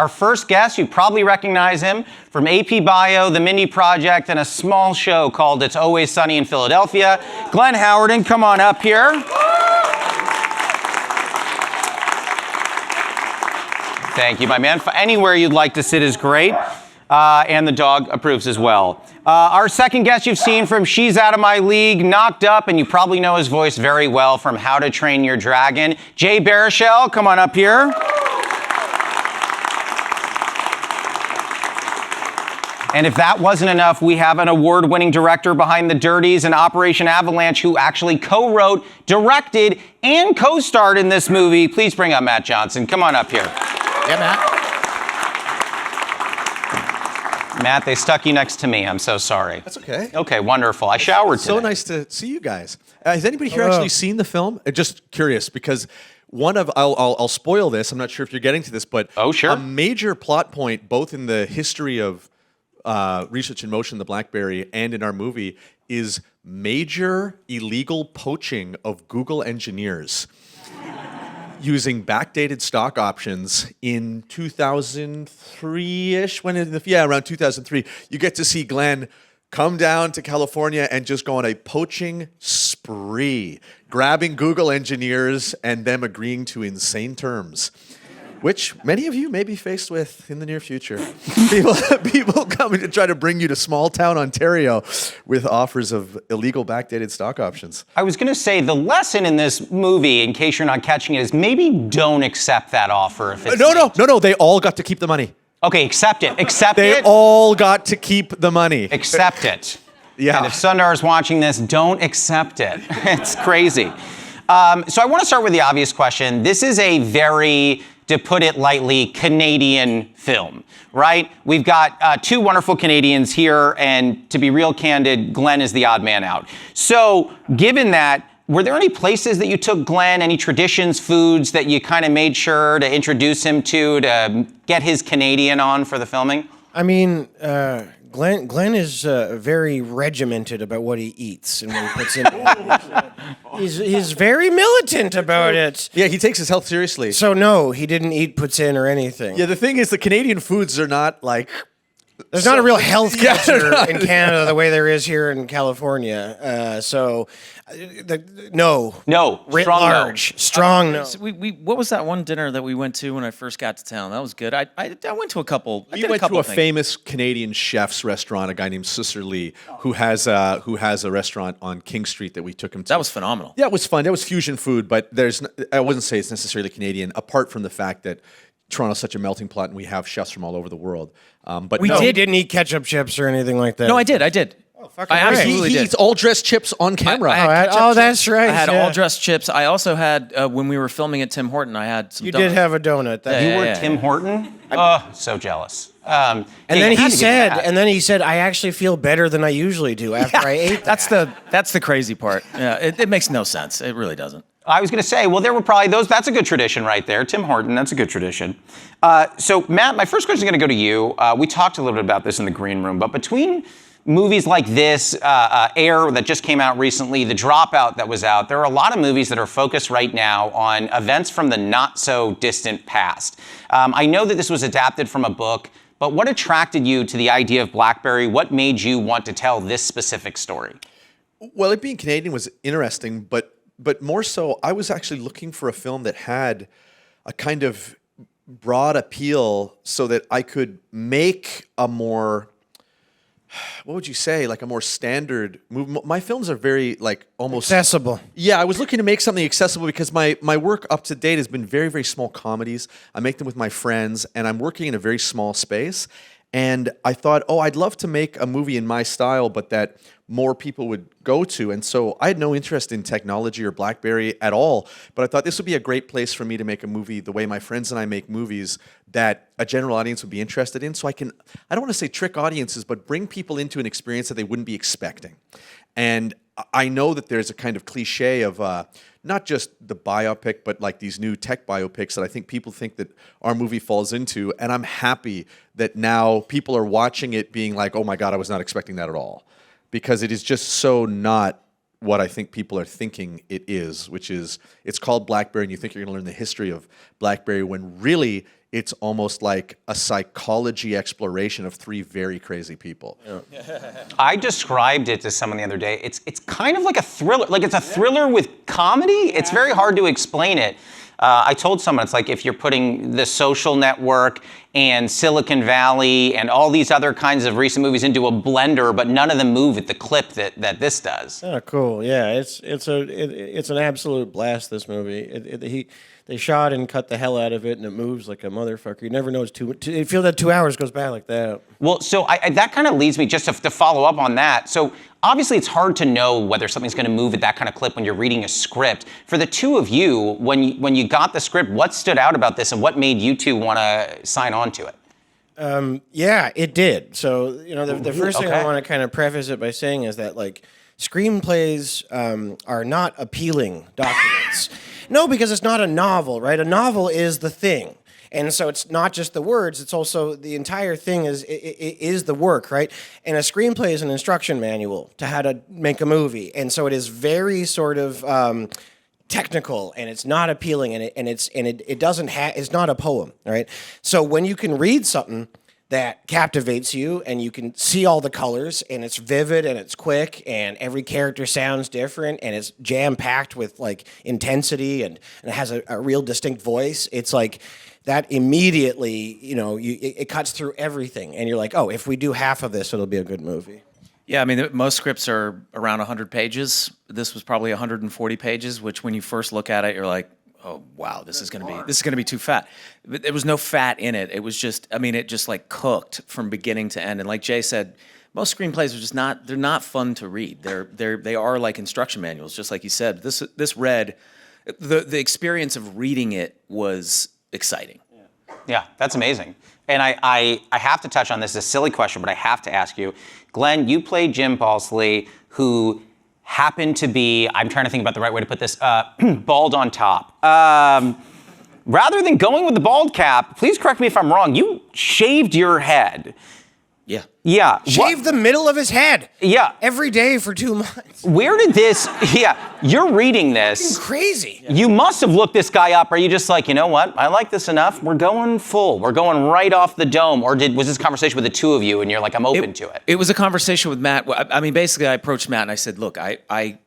Our first guest, you probably recognize him from AP Bio, The Mindy Project, and a small show called It's Always Sunny in Philadelphia. Glenn Howerton, come on up here. Thank you, my man. Anywhere you'd like to sit is great. And the dog approves as well. Our second guest you've seen from She's Out of My League, Knocked Up, and you probably know his voice very well from How to Train Your Dragon. Jay Baruchel, come on up here. And if that wasn't enough, we have an award-winning director behind The Dirties and Operation Avalanche who actually co-wrote, directed, and co-starred in this movie. Please bring up Matt Johnson. Come on up here. Yeah, Matt. Matt, they stuck you next to me. I'm so sorry. That's okay. Okay, wonderful. I showered today. So nice to see you guys. Has anybody here actually seen the film? Just curious, because I'll spoil this. I'm not sure if you're getting to this, but sure. A major plot point, both in the history of Research in Motion, the Blackberry, and in our movie, is major illegal poaching of Google engineers using backdated stock options in 2003-ish, around 2003. You get to see Glenn come down to California and just go on a poaching spree, grabbing Google engineers and them agreeing to insane terms, which many of you may be faced with in the near future. People coming to try to bring you to small town Ontario with offers of illegal backdated stock options. I was going to say the lesson in this movie, in case you're not catching it, is maybe don't accept that offer. If it's No. They all got to keep the money. Okay, accept it. They all got to keep the money. Accept it. Yeah. And if Sundar is watching this, don't accept it. It's crazy. So I want to start with the obvious question. This is a very, to put it lightly, Canadian film, right? We've got two wonderful Canadians here, and to be real candid, Glenn is the odd man out. So given that, were there any places that you took Glenn, any traditions, foods that you kind of made sure to introduce him to get his Canadian on for the filming? I mean, Glenn is very regimented about what he eats and what he puts in. He's very militant about it. Yeah, he takes his health seriously. So no, he didn't eat poutine or anything. Yeah, the thing is, the Canadian foods are not like... There's not a real health culture in Canada the way there is here in California. No. Writ large. Strong no. What was that one dinner that we went to when I first got to town? That was good. I went to a couple. We went to a famous Canadian chef's restaurant, a guy named Sorcerer who has a restaurant on King Street that we took him to. That was phenomenal. Yeah, it was fun. That was fusion food, but I wouldn't say it's necessarily Canadian, apart from the fact that Toronto's such a melting pot, and we have chefs from all over the world. But he didn't eat ketchup chips or anything like that. No, I did. Oh, fucking I absolutely did. He eats all dressed chips on camera. That's right. I had all dressed chips. I also had when we were filming at Tim Horton. I had some. You donuts. did have a donut. You were Tim Horton? Oh, so jealous. And then he said, I actually feel better than I usually do after I ate that. That's the crazy part. Yeah, it makes no sense. It really doesn't. I was going to say, well, there were probably those. That's a good tradition right there. Tim Horton, that's a good tradition. So, Matt, my first question is going to go to you. We talked a little bit about this in the green room, but between movies like this, Air that just came out recently, The Dropout that was out, there are a lot of movies that are focused right now on events from the not-so-distant past. I know that this was adapted from a book, but what attracted you to the idea of Blackberry? What made you want to tell this specific story? Well, it being Canadian was interesting, but more so, I was actually looking for a film that had a kind of broad appeal so that I could make a more, what would you say, like a more standard movie. My films are very, like, almost... accessible. Yeah, I was looking to make something accessible because my work up to date has been very, very small comedies. I make them with my friends, and I'm working in a very small space. And I thought, I'd love to make a movie in my style, but that more people would go to. And so I had no interest in technology or Blackberry at all, but I thought this would be a great place for me to make a movie the way my friends and I make movies that a general audience would be interested in. So I don't want to say trick audiences, but bring people into an experience that they wouldn't be expecting. And I know that there's a kind of cliche of not just the biopic, but like these new tech biopics that I think people think that our movie falls into. And I'm happy that now people are watching it being like, oh my God, I was not expecting that at all. Because it is just so not what I think people are thinking it is, which is it's called Blackberry, and you think you're going to learn the history of Blackberry when really it's almost like a psychology exploration of three very crazy people. I described it to someone the other day. It's kind of like a thriller. Like it's a thriller with comedy. It's very hard to explain it. I told someone it's like if you're putting The Social Network and Silicon Valley and all these other kinds of recent movies into a blender, but none of them move at the clip that this does. Oh, cool. Yeah, it's an absolute blast, this movie. They shot and cut the hell out of it, and it moves like a motherfucker. You never know you feel that 2 hours goes by like that. Well, so that kind of leads me just to follow up on that. So obviously it's hard to know whether something's going to move at that kind of clip when you're reading a script. For the two of you, when you got the script, what stood out about this and what made you two want to sign on to it? Yeah, it did. So, the first thing I want to kind of preface it by saying is that, like, screenplays are not appealing documents. No, because it's not a novel, right? A novel is the thing. And so it's not just the words, it's also the entire thing is the work, right? And a screenplay is an instruction manual to how to make a movie. And so it is very sort of technical, and it's not appealing, and it's not a poem, right? So when you can read something that captivates you and you can see all the colors and it's vivid and it's quick and every character sounds different and it's jam-packed with like intensity and it has a real distinct voice, it's like that immediately, it cuts through everything and you're like, oh, if we do half of this, it'll be a good movie. Yeah, I mean, most scripts are around 100 pages. This was probably 140 pages, which when you first look at it, you're like, oh wow, this is gonna be too fat. But there was no fat in it. It was just, it just like cooked from beginning to end. And like Jay said, most screenplays are just they're not fun to read. They are like instruction manuals, just like you said. This read, the experience of reading it was exciting. Yeah, that's amazing. And I have to touch on this. It's a silly question, but I have to ask you. Glenn, you played Jim Balsley, who happened to be, I'm trying to think about the right way to put this, bald on top. Rather than going with the bald cap, please correct me if I'm wrong, you shaved your head. Yeah. Yeah. Shave the middle of his head. Yeah. Every day for 2 months. Where did this, you're reading this. Crazy. You must have looked this guy up. Are you just like, you know what? I like this enough. We're going full. We're going right off the dome. Or was this conversation with the two of you and you're like, I'm open to it? It was a conversation with Matt. I mean, basically I approached Matt and I said, look, I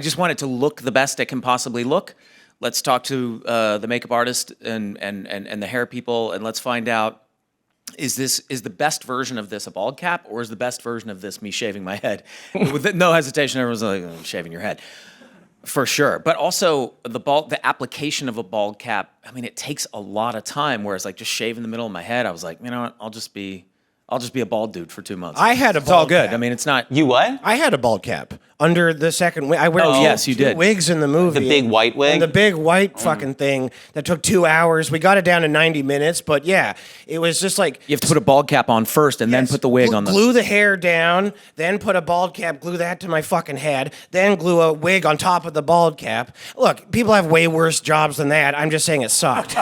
just want it to look the best it can possibly look. Let's talk to the makeup artist and the hair people and let's find out, is the best version of this a bald cap, or is the best version of this me shaving my head? With no hesitation, everyone's like, oh, shaving your head. For sure. But also the application of a bald cap, it takes a lot of time, whereas like just shaving the middle of my head, I was like, you know what, I'll just be a bald dude for 2 months. I had a It's all bald good. cap. It's not. You what? I had a bald cap under the second wig. I wear yes, you two did. wigs in the movie. The big white wig? And the big white fucking thing that took 2 hours. We got it down to 90 minutes, but yeah, it was just like... You have to put a bald cap on first and then put the wig on the... Glue the hair down, then put a bald cap, glue that to my fucking head, then glue a wig on top of the bald cap. Look, people have way worse jobs than that. I'm just saying it sucked,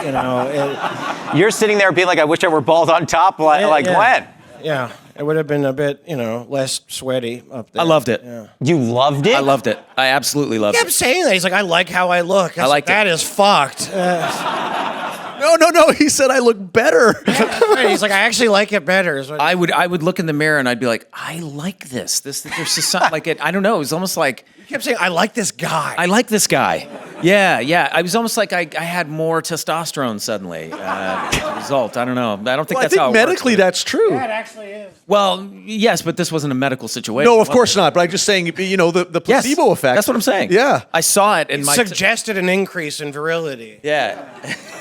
You're sitting there being like, I wish I were bald on top like Glenn. Yeah, it would have been a bit, less sweaty up there. I loved it. Yeah. You loved it? I loved it. I absolutely loved He kept it. saying that. He's like, I like how I look. I liked it. That is fucked. No. He said I look better. He's like, I actually like it better. Is what- I would look in the mirror and I'd be like, I like this. There's just something like it. I don't know. It was almost like He kept saying, I like this guy. I like this guy. Yeah. I was almost like I had more testosterone suddenly. As a result, I don't know. I don't think Well, I that's how think it medically works. that's true. It actually is. Well, yes, but this wasn't a medical situation. No, of was course it? not. But I'm just saying, the Yes, placebo effect. That's what I'm saying. Yeah. I saw it in my... Suggested an increase in virility. Yeah.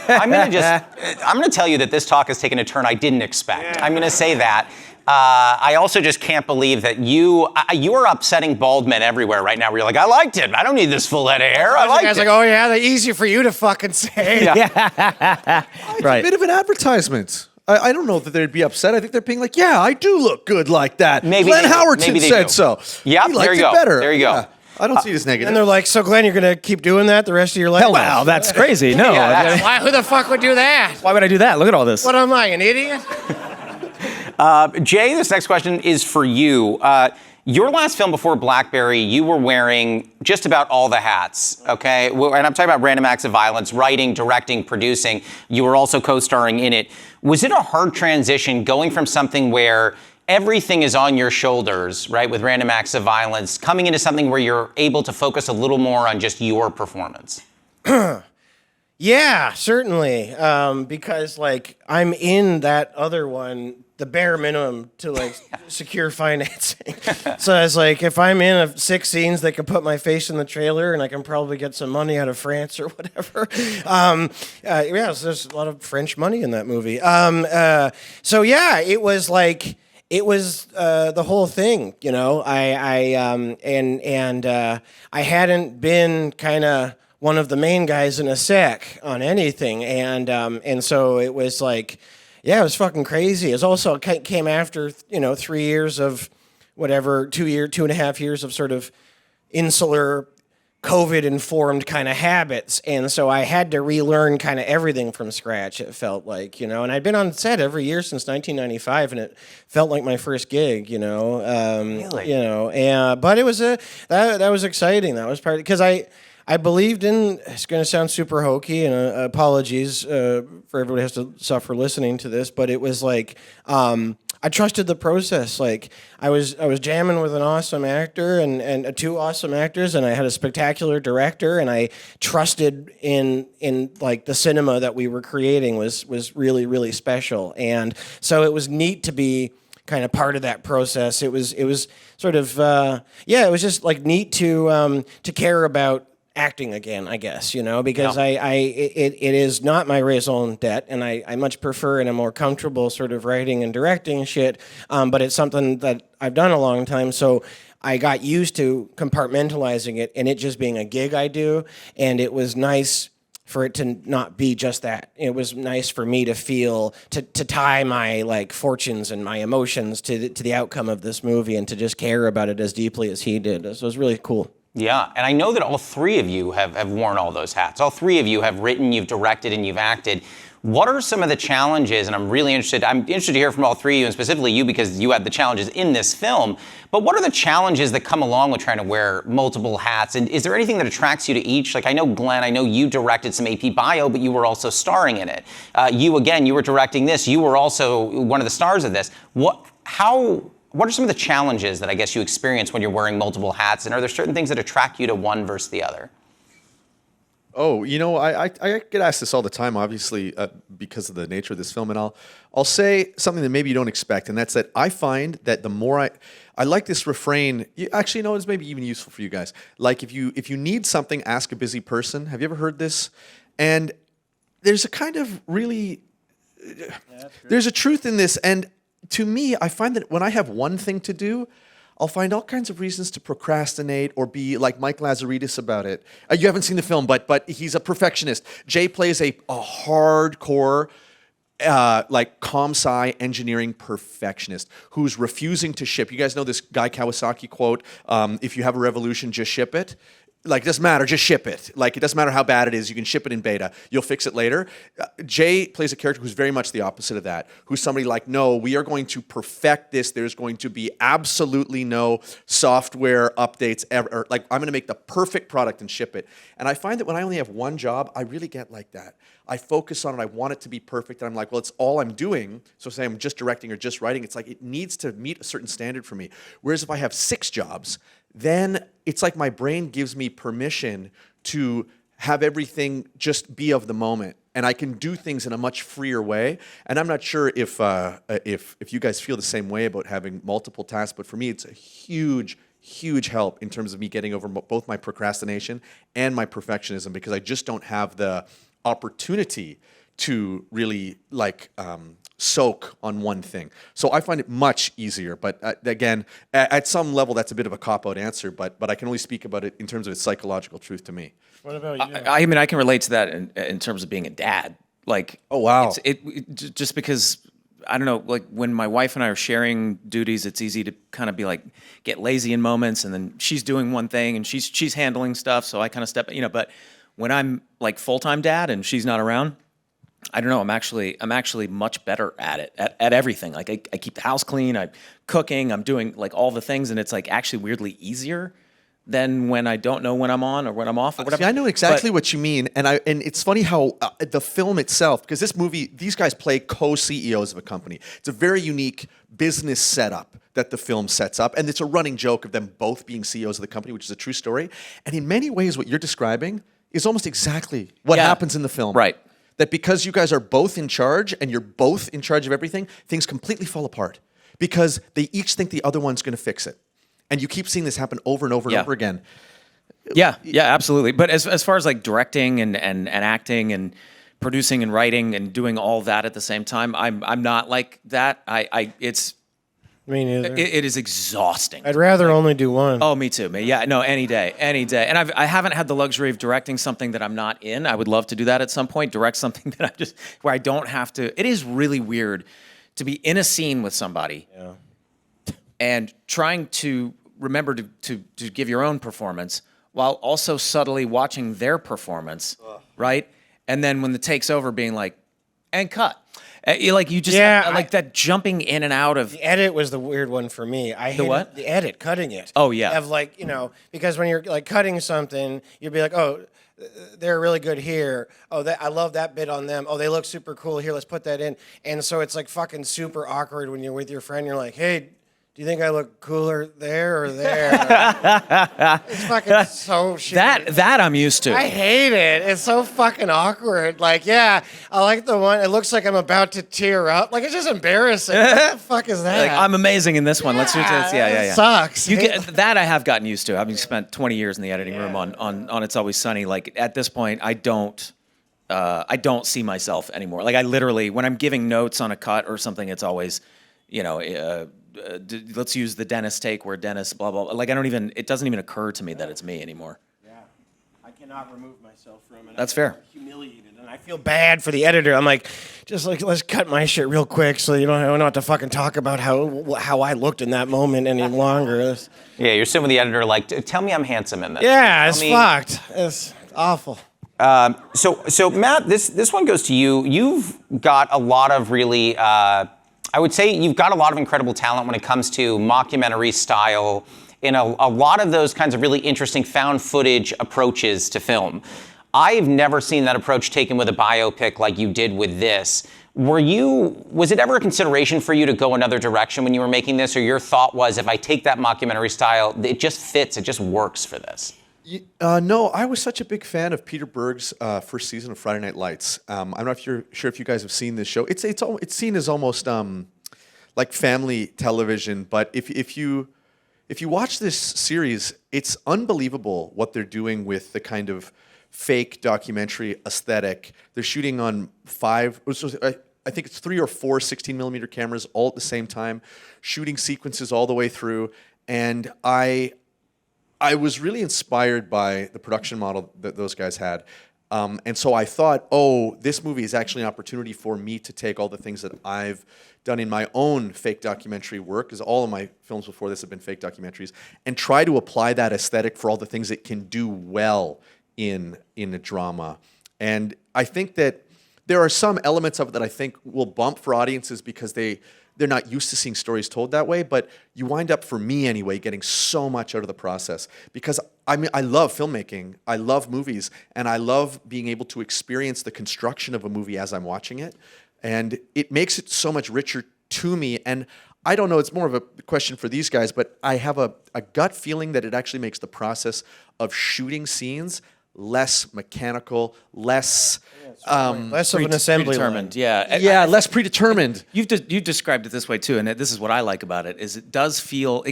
I'm gonna tell you that this talk has taken a turn I didn't expect. I'm gonna say that. I also just can't believe that you are upsetting bald men everywhere right now. Where you're like, I liked it. I don't need this full head of hair. I liked it. Guy's like, oh yeah, that's easy for you to fucking say. It's a bit of an advertisement. I don't know that they'd be upset. I think they're being like, yeah, I do look good like that. Maybe Glenn they do. Howerton Maybe they said do. so. Yep, He liked there you it go. better. There you go. Yeah. I don't see it as negative. And they're like, so Glenn, you're gonna keep doing that the rest of your life? Wow, that's crazy. No. Yeah, Why? Who the fuck would do that? Why would I do that? Look at all this. What am I, an idiot? Jay, this next question is for you. Your last film before Blackberry, you were wearing just about all the hats, okay? And I'm talking about Random Acts of Violence, writing, directing, producing. You were also co-starring in it. Was it a hard transition going from something where everything is on your shoulders, right, with Random Acts of Violence, coming into something where you're able to focus a little more on just your performance? Yeah, certainly. Because like I'm in that other one, the bare minimum to like secure financing. So it's like if I'm in 6 scenes, they can put my face in the trailer, and I can probably get some money out of France or whatever. Yeah, so there's a lot of French money in that movie. So yeah, it was like. It was the whole thing, you know. I hadn't been kind of one of the main guys in a sec on anything, and so it was like, yeah, it was fucking crazy. It was also came after 3 years of whatever, 2.5 years of sort of insular COVID-informed kind of habits, and so I had to relearn kind of everything from scratch. It felt like, and I'd been on set every year since 1995, and it felt like my first gig, Really? But it was that was exciting. That was part because I believed in. It's going to sound super hokey, and apologies for everybody who has to suffer listening to this, but it was like. I trusted the process. Like I was jamming with an awesome actor and 2 awesome actors, and I had a spectacular director, and I trusted in like the cinema that we were creating was really, really special. And so it was neat to be kind of part of that process. It was sort of it was just like neat to care about acting again, I guess, because it is not my raison d'etre, and I much prefer and I'm more comfortable sort of writing and directing shit, but it's something that I've done a long time, so I got used to compartmentalizing it and it just being a gig I do, and it was nice for it to not be just that. It was nice for me to feel, to tie my like fortunes and my emotions to the outcome of this movie and to just care about it as deeply as he did. So it was really cool. Yeah, and I know that all 3 of you have worn all those hats. All 3 of you have written, you've directed, and you've acted. What are some of the challenges, and I'm interested to hear from all 3 of you, and specifically you because you had the challenges in this film, but what are the challenges that come along with trying to wear multiple hats, and is there anything that attracts you to each? Like I know, Glenn, I know you directed some AP Bio, but you were also starring in it. You were directing this, you were also one of the stars of this. What are some of the challenges that I guess you experience when you're wearing multiple hats, and are there certain things that attract you to one versus the other? Oh, I get asked this all the time, obviously, because of the nature of this film, and I'll say something that maybe you don't expect, and that's that I find that the more I like this refrain. Actually, it's maybe even useful for you guys. Like if you need something, ask a busy person. Have you ever heard this? And there's a kind of really there's a truth in this, and to me, I find that when I have one thing to do, I'll find all kinds of reasons to procrastinate or be like Mike Lazaridis about it. You haven't seen the film, but he's a perfectionist. Jay plays a hardcore, like comp-sci engineering perfectionist who's refusing to ship. You guys know this Guy Kawasaki quote, if you have a revolution, just ship it. Like, it doesn't matter, just ship it. Like, it doesn't matter how bad it is, you can ship it in beta. You'll fix it later. Jay plays a character who's very much the opposite of that, who's somebody like, no, we are going to perfect this. There's going to be absolutely no software updates ever. Like, I'm going to make the perfect product and ship it. And I find that when I only have one job, I really get like that. I focus on it, I want it to be perfect, and I'm like, well, it's all I'm doing. So say I'm just directing or just writing, it's like it needs to meet a certain standard for me. Whereas if I have 6 jobs, then it's like my brain gives me permission to have everything just be of the moment, and I can do things in a much freer way. And I'm not sure if you guys feel the same way about having multiple tasks, but for me, it's a huge help in terms of me getting over both my procrastination and my perfectionism, because I just don't have the opportunity to really soak on one thing. So I find it much easier. But again, at some level, that's a bit of a cop-out answer, but I can only speak about it in terms of its psychological truth to me. What about you? I mean, I can relate to that in terms of being a dad. Like, oh, wow. Just because, I don't know, like when my wife and I are sharing duties, it's easy to kind of be like, get lazy in moments, and then she's doing one thing and she's handling stuff, so I kind of step, but when I'm like full-time dad and she's not around, I don't know. I'm actually much better at it, at everything. Like I keep the house clean. I'm cooking. I'm doing like all the things, and it's like actually weirdly easier than when I don't know when I'm on or when I'm off or whatever. See, I know exactly what you mean, and it's funny how the film itself, because this movie, these guys play co-CEOs of a company. It's a very unique business setup that the film sets up, and it's a running joke of them both being CEOs of the company, which is a true story. And in many ways, what you're describing is almost exactly what happens in the film. Right. That because you guys are both in charge and you're both in charge of everything, things completely fall apart because they each think the other one's going to fix it. And you keep seeing this happen over and over and over again. Yeah, absolutely. But as far as like directing and acting and producing and writing and doing all that at the same time, I'm not like that. It's Me neither. it is exhausting. I'd rather only do one. Oh, me too. Yeah, no, any day. And I haven't had the luxury of directing something that I'm not in. I would love to do that at some point. Direct something that I'm just where I don't have to. It is really weird to be in a scene with somebody and trying to remember to give your own performance while also subtly watching their performance, right? And then when the take's over, being like, and cut. You just like that jumping in and out of the edit was the weird one for me. I hate what? The edit, cutting it. Oh, yeah. Of like, because when you're like cutting something, you'd be like, oh, they're really good here. Oh, I love that bit on them. Oh, they look super cool here. Let's put that in. And so it's like fucking super awkward when you're with your friend. You're like, hey, do you think I look cooler there or there? It's fucking so shitty. that I'm used to. I hate it. It's so fucking awkward. Like, yeah, I like the one. It looks like I'm about to tear up. Like, it's just embarrassing. What the fuck is that? Like, I'm amazing in this one. Let's do this. Yeah. It sucks. That I have gotten used to. Having spent 20 years in the editing room on It's Always Sunny. Like at this point, I don't see myself anymore. Like I literally, when I'm giving notes on a cut or something, it's always, let's use the Dennis take where Dennis blah blah. Like it doesn't even occur to me that it's me anymore. Yeah, I cannot remove myself from it. That's fair. Humiliated, and I feel bad for the editor. I'm like, just like let's cut my shit real quick so you don't have to fucking talk about how I looked in that moment any longer. Yeah, you're sitting with the editor like, tell me I'm handsome in this. Yeah, it's fucked. It's awful. So Matt, this one goes to you. You've got a lot of really. I would say you've got a lot of incredible talent when it comes to mockumentary style in a lot of those kinds of really interesting found footage approaches to film. I've never seen that approach taken with a biopic like you did with this. Was it ever a consideration for you to go another direction when you were making this, or your thought was, if I take that mockumentary style, it just fits, it just works for this? No, I was such a big fan of Peter Berg's first season of Friday Night Lights. I'm not sure if you guys have seen this show. It's seen as almost like family television, but if you watch this series, it's unbelievable what they're doing with the kind of fake documentary aesthetic. They're shooting on I think it's 3 or 4 16mm cameras all at the same time, shooting sequences all the way through, and I was really inspired by the production model that those guys had. And so I thought, this movie is actually an opportunity for me to take all the things that I've done in my own fake documentary work, because all of my films before this have been fake documentaries, and try to apply that aesthetic for all the things it can do well in a drama. And I think that there are some elements of it that I think will bump for audiences because they're not used to seeing stories told that way, but you wind up, for me anyway, getting so much out of the process. Because I love filmmaking, I love movies, and I love being able to experience the construction of a movie as I'm watching it. And it makes it so much richer to me. And I don't know, it's more of a question for these guys, but I have a gut feeling that it actually makes the process of shooting scenes less mechanical, less of an assembly line. Yeah, less predetermined. You've described it this way too, and this is what I like about it. Is it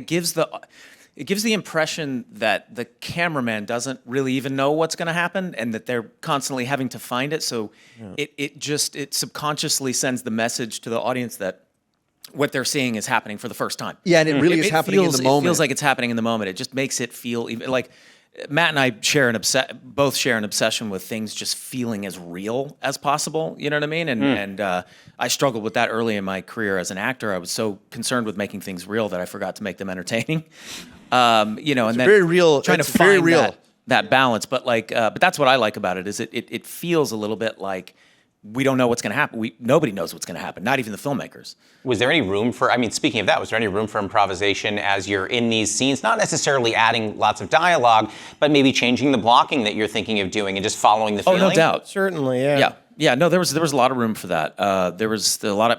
gives the impression that the cameraman doesn't really even know what's going to happen, and that they're constantly having to find it. So it subconsciously sends the message to the audience that what they're seeing is happening for the first time. Yeah, and it really is happening in the moment. It feels like it's happening in the moment. It just makes it feel even like. Matt and I both share an obsession with things just feeling as real as possible. You know what I mean? And I struggled with that early in my career as an actor. I was so concerned with making things real that I forgot to make them entertaining. And then very real. Trying it's to find very real. that balance. But but that's what I like about it. Is it feels a little bit like we don't know what's going to happen. Nobody knows what's going to happen, not even the filmmakers. Was there any room for, I mean, speaking of that, was there any room for improvisation as you're in these scenes? Not necessarily adding lots of dialogue, but maybe changing the blocking that you're thinking of doing and just following the feeling? Oh, no doubt. Certainly, yeah. Yeah, no, there was a lot of room for that.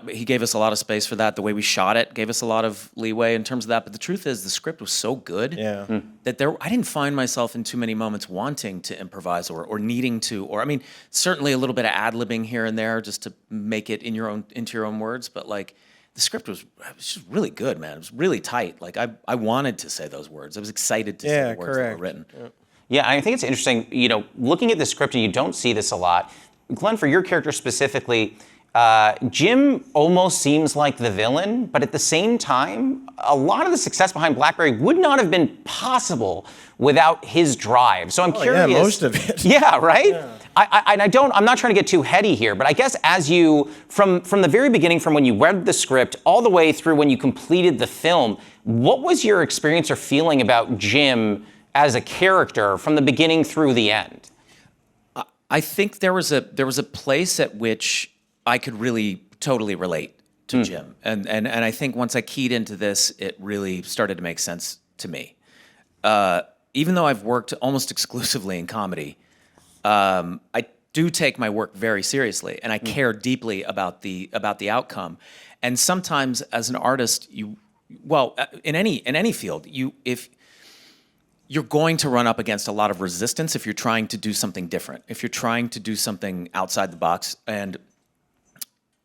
He gave us a lot of space for that. The way we shot it gave us a lot of leeway in terms of that. But the truth is, the script was so good that I didn't find myself in too many moments wanting to improvise or needing to, or I mean, certainly a little bit of ad-libbing here and there just to make it into your own words. But like, the script was just really good, man. It was really tight. Like I wanted to say those words. I was excited to say the words that were written. Yeah, I think it's interesting, looking at the script, and you don't see this a lot. Glenn, for your character specifically, Jim almost seems like the villain, but at the same time, a lot of the success behind Blackberry would not have been possible without his drive. So I'm curious. Yeah, most of it. Yeah, right? Yeah. I'm not trying to get too heady here, but I guess as you, from the very beginning, from when you read the script all the way through when you completed the film, what was your experience or feeling about Jim as a character from the beginning through the end? I think there was a place at which I could really totally relate to Jim, and I think once I keyed into this, it really started to make sense to me. Even though I've worked almost exclusively in comedy, I do take my work very seriously, and I care deeply about the outcome. And sometimes, as an artist, in any field, if you're going to run up against a lot of resistance if you're trying to do something different, if you're trying to do something outside the box. And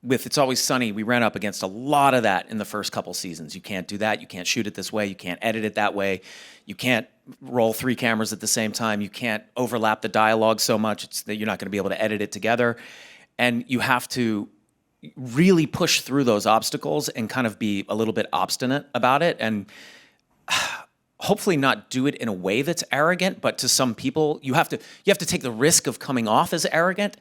with It's Always Sunny, we ran up against a lot of that in the first couple seasons. You can't do that. You can't shoot it this way. You can't edit it that way. You can't roll 3 cameras at the same time. You can't overlap the dialogue so much that you're not going to be able to edit it together. And you have to really push through those obstacles and kind of be a little bit obstinate about it. And hopefully not do it in a way that's arrogant, but to some people, you have to take the risk of coming off as arrogant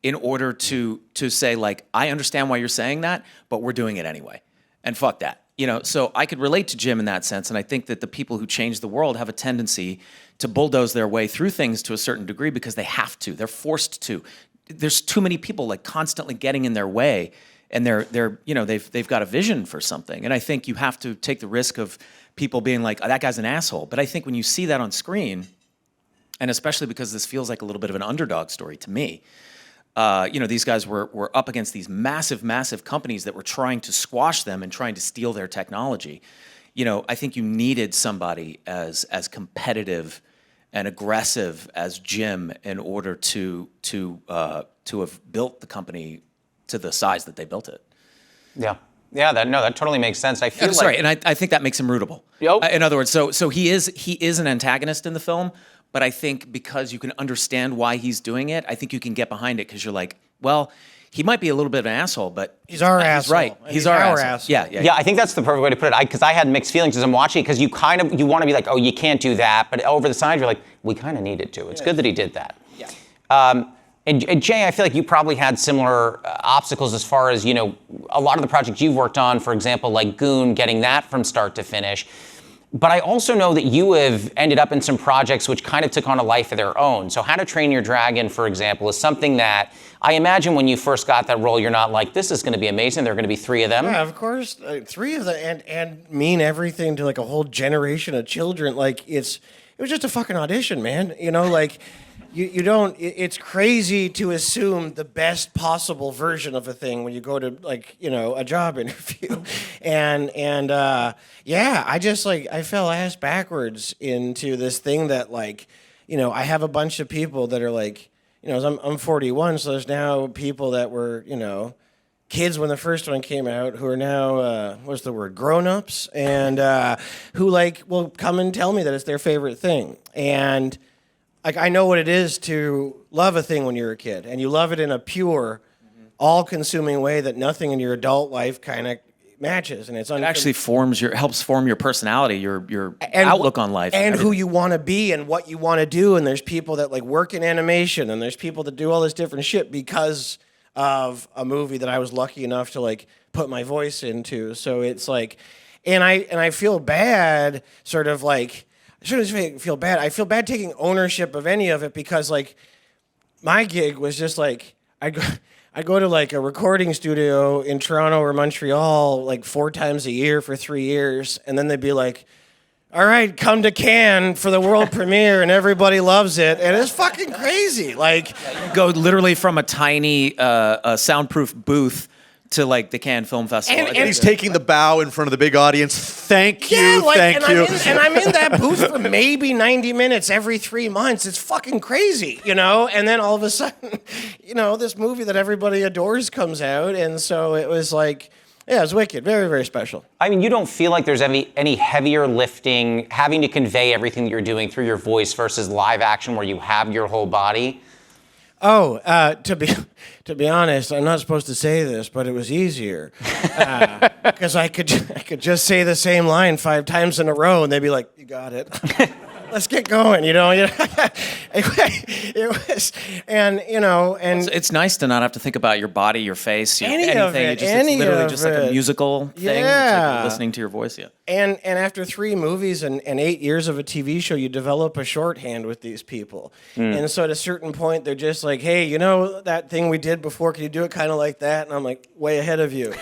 in order to say, like, I understand why you're saying that, but we're doing it anyway. And fuck that. So I could relate to Jim in that sense, and I think that the people who change the world have a tendency to bulldoze their way through things to a certain degree because they have to. They're forced to. There's too many people like constantly getting in their way, and they've got a vision for something. And I think you have to take the risk of people being like, oh, that guy's an asshole. But I think when you see that on screen, and especially because this feels like a little bit of an underdog story to me, these guys were up against these massive, massive companies that were trying to squash them and trying to steal their technology. I think you needed somebody as competitive and aggressive as Jim in order to have built the company to the size that they built it. Yeah. Yeah, that totally makes sense. I feel and I think that makes him rootable. Yep. In other words, so he is an antagonist in the film, but I think because you can understand why he's doing it, I think you can get behind it because you're like, well, he might be a little bit of an asshole, but he's our asshole. Right. He's our asshole. Yeah, I think that's the perfect way to put it. Because I had mixed feelings as I'm watching it because you want to be like, oh, you can't do that, but over the side you're like, we kind of needed to. It's good that he did that. Yeah. And Jay, I feel like you probably had similar obstacles as far as, a lot of the projects you've worked on, for example, like Goon, getting that from start to finish. But I also know that you have ended up in some projects which kind of took on a life of their own. So How to Train Your Dragon, for example, is something that I imagine when you first got that role, you're not like, this is going to be amazing. There are going to be 3 of them. Yeah, of course. 3 of them and mean everything to like a whole generation of children. Like it was just a fucking audition, man. You don't. It's crazy to assume the best possible version of a thing when you go to a job interview, and I just I fell ass backwards into this thing that I have a bunch of people that are I'm 41, so there's now people that were kids when the first one came out who are now grown-ups and who will come and tell me that it's their favorite thing. And I know what it is to love a thing when you're a kid, and you love it in a pure, all-consuming way that nothing in your adult life kind of matches. And it actually helps form your personality, your outlook on life, and who you want to be, and what you want to do. And there's people that work in animation, and there's people that do all this different shit because of a movie that I was lucky enough to put my voice into. So it's and I feel bad, sort of I shouldn't feel bad. I feel bad taking ownership of any of it because, my gig was just I I'd go to like a recording studio in Toronto or Montreal like 4 times a year for 3 years, and then they'd be like, all right, come to Cannes for the world premiere, and everybody loves it, and it's fucking crazy. Like, Go literally from a tiny soundproof booth to like the Cannes Film Festival. And He's taking the bow in front of the big audience. Thank you, thank you. And I'm in that booth for maybe 90 minutes every 3 months. It's fucking crazy, you know? And then all of a sudden, you know, this movie that everybody adores comes out, and so it was like, yeah, it was wicked. Very, very special. I mean, you don't feel like there's any heavier lifting, having to convey everything that you're doing through your voice versus live action where you have your whole body? Oh, to be honest, I'm not supposed to say this, but it was easier because I could just say the same line 5 times in a row, and they'd be like, "You got it." Let's get going, you know. It was, and you know, and It's nice to not have to think about your body, your face, Any anything. of it, It's any literally of just like a it. musical thing. It's Yeah. like listening to your voice. Yeah. And after 3 movies and 8 years of a TV show, you develop a shorthand with these people. And so at a certain point, they're just like, hey, you know that thing we did before? Can you do it kind of like that? And I'm like, way ahead of you.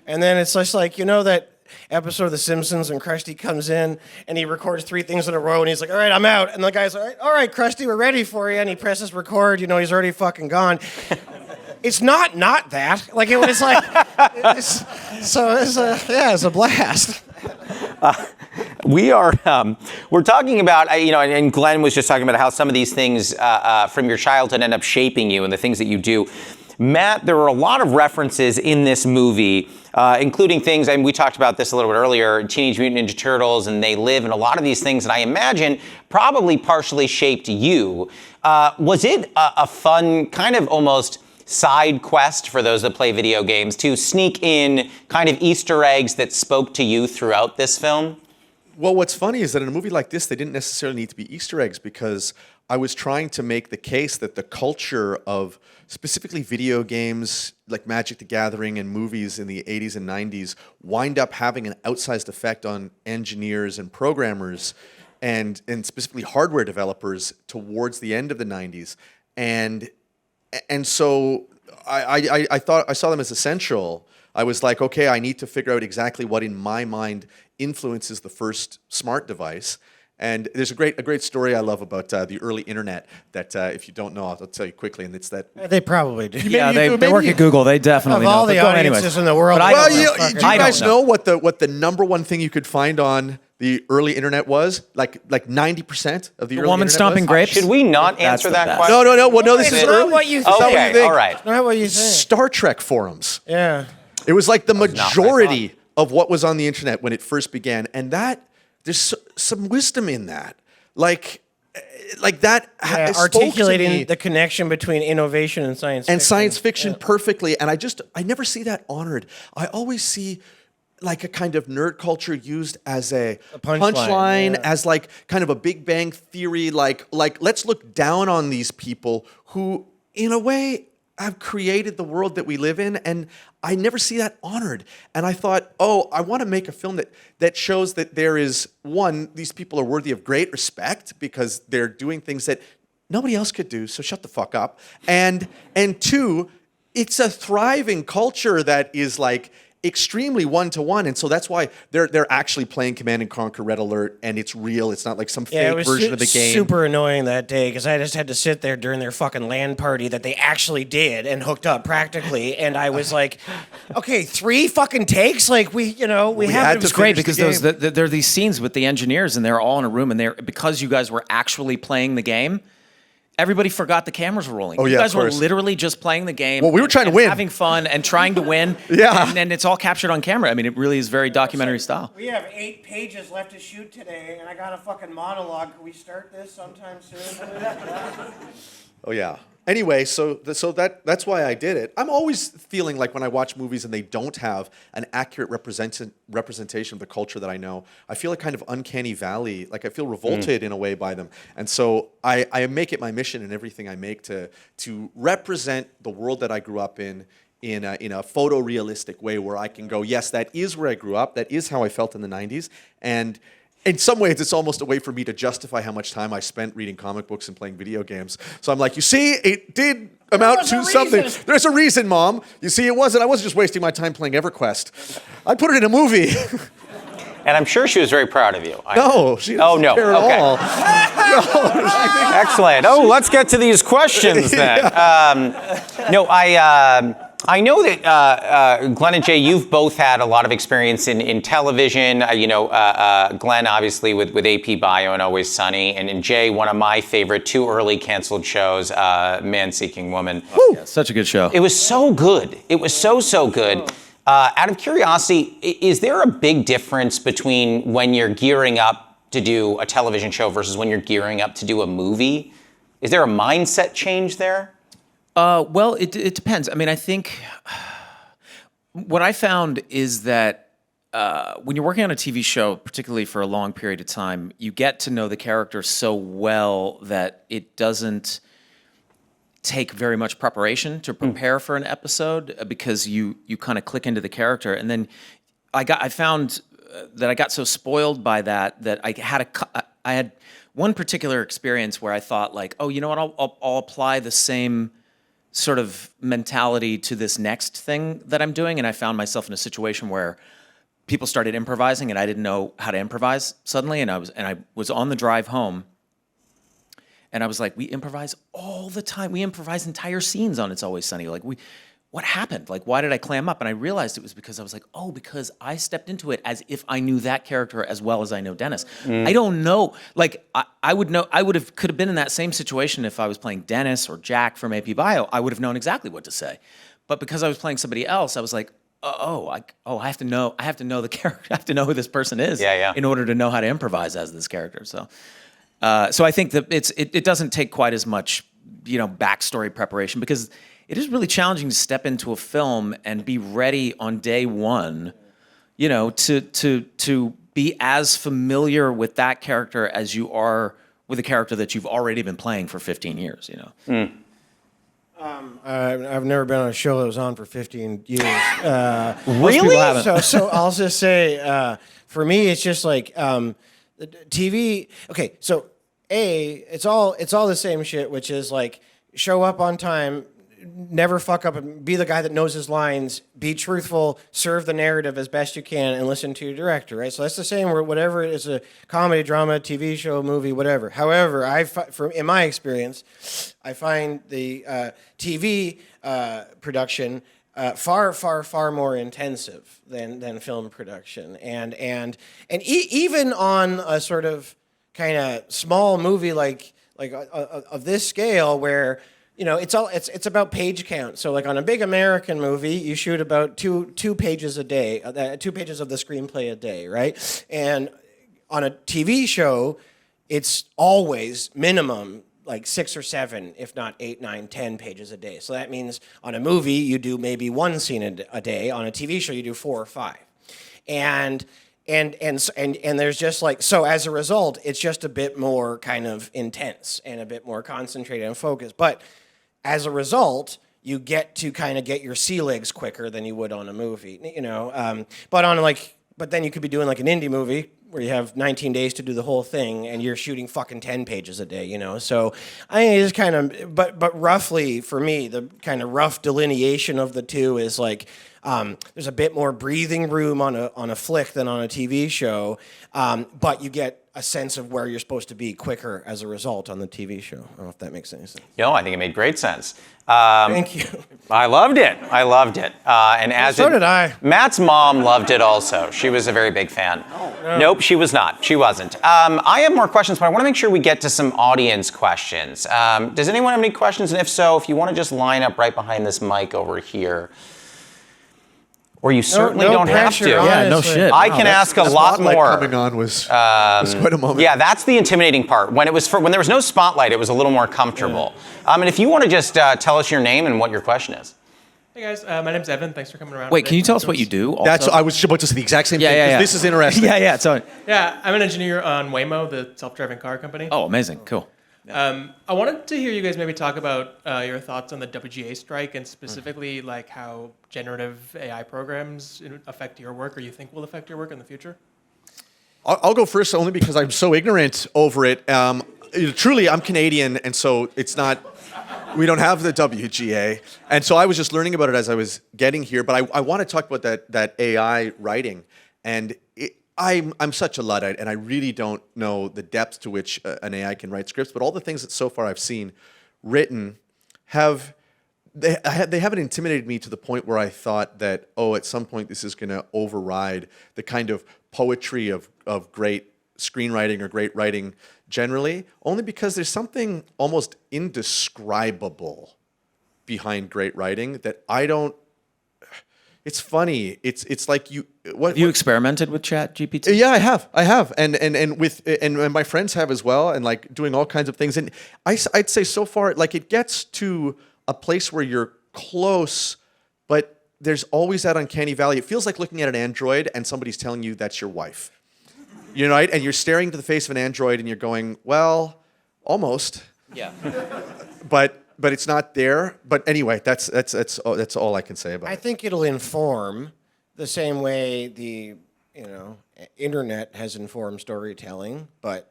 And then it's just like, you know that episode of The Simpsons when Krusty comes in and he records 3 things in a row and he's like, all right, I'm out. And the guy's like, all right, Krusty, we're ready for you. And he presses record, you know, he's already fucking gone. It's not that. Like, it was like, it's a blast. We're talking about, you know, and Glenn was just talking about how some of these things from your childhood end up shaping you and the things that you do. Matt, there were a lot of references in this movie, including things, and we talked about this a little bit earlier, Teenage Mutant Ninja Turtles, and They Live, and a lot of these things that I imagine probably partially shaped you. Was it a fun, kind of almost side quest for those that play video games to sneak in kind of Easter eggs that spoke to you throughout this film? Well, what's funny is that in a movie like this, they didn't necessarily need to be Easter eggs because I was trying to make the case that the culture of specifically video games like Magic the Gathering and movies in the 80s and 90s wind up having an outsized effect on engineers and programmers and specifically hardware developers towards the end of the 90s. And so I thought I saw them as essential. I was like, okay, I need to figure out exactly what in my mind influences the first smart device. And there's a great story I love about the early internet that if you don't know, I'll tell you quickly, and it's that. They probably do. Yeah, they work at Google. They definitely Of all know. the But go audiences anyways. in the world. But I Well, don't know. do you I don't guys know what the number one thing you could find on the early internet was? Like 90% of the early woman internet stomping was? grapes? Should we not That's answer the that best. question? No. Well, no, this It's is not early. what you It's not what you Okay, think. all right. Not what you think. Star Trek forums. Yeah. It was like the not what I majority of what was on the internet when it first began, and that there's some wisdom in that. Like that spoke to Articulating me. the connection between innovation and science fiction. And science fiction perfectly. And I never see that honored. I always see like a kind of nerd culture used as a punchline, yeah. as like kind of a Big Bang Theory, like let's look down on these people who, in a way, have created the world that we live in, and I never see that honored. And I thought, oh, I want to make a film that shows that there is, one, these people are worthy of great respect because they're doing things that nobody else could do, so shut the fuck up. And two, it's a thriving culture that is like extremely one-to-one, and so that's why they're actually playing Command and Conquer Red Alert, and it's real. It's not like some Yeah, it fake was version of the game. super annoying that day because I just had to sit there during their fucking LAN party that they actually did and hooked up practically, and I was like, okay, 3 fucking takes, like we had have. to It's great finish because the there are these scenes with the engineers and they're all in a room and because you guys were actually playing the game, everybody forgot the cameras were rolling. Oh, You yeah, guys of were course. literally just playing the game. Well, we were trying to and win. having fun and trying to win. Yeah. And then it's all captured on camera. I mean, it really is very documentary style. We have 8 pages left to shoot today, and I got a fucking monologue. Can we start this sometime soon? Oh yeah. Anyway, so that's why I did it. I'm always feeling like when I watch movies and they don't have an accurate representation of the culture that I know, I feel a kind of uncanny valley. Like I feel revolted in a way by them. And so I make it my mission in everything I make to represent the world that I grew up in a photorealistic way where I can go, yes, that is where I grew up. That is how I felt in the 90s. And in some ways, it's almost a way for me to justify how much time I spent reading comic books and playing video games. So I'm like, you see, it did amount to something. There's a reason, Mom. You see, I wasn't just wasting my time playing EverQuest. I put it in a movie. And I'm sure she was very proud of you. No, she doesn't care at all. Excellent. Oh, let's get to these questions then. No, I know that Glenn and Jay, you've both had a lot of experience in television. Glenn obviously with AP Bio and Always Sunny, and in Jay, one of my favorite too early canceled shows, Man Seeking Woman. Oh, yeah, such a good show. It was so good. It was so good. Out of curiosity, is there a big difference between when you're gearing up to do a television show versus when you're gearing up to do a movie? Is there a mindset change there? Well, it depends. I mean, I think what I found is that when you're working on a TV show, particularly for a long period of time, you get to know the character so well that it doesn't take very much preparation to prepare for an episode because you kind of click into the character. And then I found that I got so spoiled by that I had one particular experience where I thought like, oh, you know what, I'll apply the same sort of mentality to this next thing that I'm doing. And I found myself in a situation where people started improvising and I didn't know how to improvise suddenly. And I was on the drive home and I was like, we improvise all the time. We improvise entire scenes on It's Always Sunny. Like what happened? Like, why did I clam up? And I realized it was because I was like, oh, because I stepped into it as if I knew that character as well as I know Dennis. I don't know. Like, I would know. Could have been in that same situation if I was playing Dennis or Jack from AP Bio. I would have known exactly what to say. But because I was playing somebody else, I was like, I have to know. I have to know the character. I have to know who this person is. In order to know how to improvise as this character. So I think that it doesn't take quite as much, backstory preparation because it is really challenging to step into a film and be ready on day one, to be as familiar with that character as you are with a character that you've already been playing for 15 years, I've never been on a show that was on for 15 years. Really? So I'll just say, for me, it's just like TV. Okay, so it's all the same shit, which is like show up on time, never fuck up, and be the guy that knows his lines, be truthful, serve the narrative as best you can, and listen to your director, right? So that's the same where whatever it is, a comedy, drama, TV show, movie, whatever. However, in my experience, I find the TV production far more intensive than film production, and even on a sort of kind of small movie like of this scale where. It's about page count. So like on a big American movie, you shoot about two pages a day, 2 pages of the screenplay a day, right? And on a TV show, it's always minimum like 6 or 7, if not 8, 9, 10 pages a day. So that means on a movie, you do maybe 1 scene a day. On a TV show, you do 4 or 5. And there's just like, so as a result, it's just a bit more kind of intense and a bit more concentrated and focused. But as a result, you get to kind of get your sea legs quicker than you would on a movie, but then you could be doing like an indie movie where you have 19 days to do the whole thing and you're shooting fucking 10 pages a day, So I think it's kind of, but roughly for me, the kind of rough delineation of the two is like, there's a bit more breathing room on a flick than on a TV show, but you get a sense of where you're supposed to be quicker as a result on the TV show. I don't know if that makes any sense. No, I think it made great sense. Thank you. I loved it. And so did I. Matt's mom loved it also. She was a very big fan. No. Nope, she was not. She wasn't. I have more questions, but I want to make sure we get to some audience questions. Does anyone have any questions? And if so, if you want to just line up right behind this mic over here. Or you certainly don't pressure, have to. Yeah, no shit. I can ask a lot more. Coming on was quite a moment. Yeah, that's the intimidating part. When there was no spotlight, it was a little more comfortable. And if you want to just tell us your name and what your question is. Hey guys, my name's Evan. Thanks for coming around. Wait, today. can you tell us what you do? Also? I was about to say the exact same thing. Yeah. This is interesting. Yeah. So. Yeah, I'm an engineer on Waymo, the self-driving car company. Oh, amazing. Cool. I wanted to hear you guys maybe talk about your thoughts on the WGA strike and specifically like how generative AI programs affect your work or you think will affect your work in the future. I'll go first only because I'm so ignorant over it. Truly, I'm Canadian, and so it's not. We don't have the WGA, and so I was just learning about it as I was getting here. But I want to talk about that AI writing, and I'm such a Luddite, and I really don't know the depth to which an AI can write scripts. But all the things that so far I've seen written they haven't intimidated me to the point where I thought that, at some point this is going to override the kind of poetry of great screenwriting or great writing generally, only because there's something almost indescribable behind great writing that I don't. It's funny. It's like you. Have you experimented with Chat GPT? Yeah, I have, and my friends have as well, and like doing all kinds of things. And I'd say so far, like it gets to a place where you're close, but there's always that uncanny valley. It feels like looking at an android and somebody's telling you that's your wife. You know, right? And you're staring into the face of an android and you're going, well, almost. Yeah. But it's not there. But anyway, that's all I can say about it. I think it'll inform the same way the internet has informed storytelling, but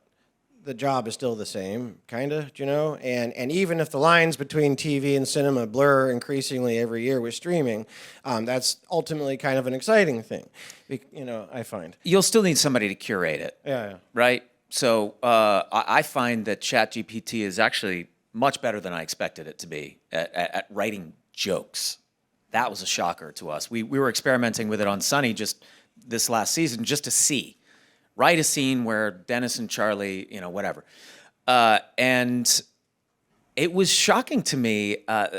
the job is still the same, kind of, And even if the lines between TV and cinema blur increasingly every year with streaming, that's ultimately kind of an exciting thing, I find. You'll still need somebody to curate it. Yeah. Right? So I find that ChatGPT is actually much better than I expected it to be at writing jokes. That was a shocker to us. We were experimenting with it on Sunny just this last season just to see. Write a scene where Dennis and Charlie, whatever. And it was shocking to me.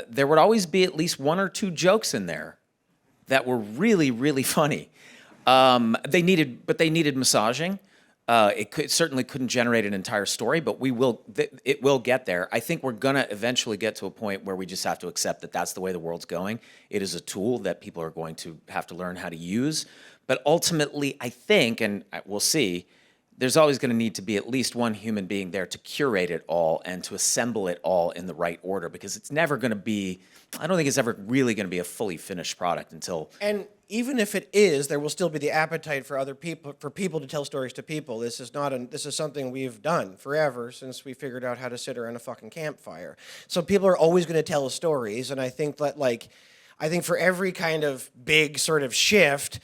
There would always be at least one or two jokes in there that were really, really funny. They needed massaging. It certainly couldn't generate an entire story, but it will get there. I think we're gonna eventually get to a point where we just have to accept that that's the way the world's going. It is a tool that people are going to have to learn how to use. But ultimately, I think, and we'll see, there's always going to need to be at least one human being there to curate it all and to assemble it all in the right order, because it's never going to be, I don't think it's ever really going to be a fully finished product until... And even if it is, there will still be the appetite for other people, for people to tell stories to people. This is something we've done forever since we figured out how to sit around a fucking campfire. So people are always going to tell stories, and I think that, I think for every kind of big sort of shift,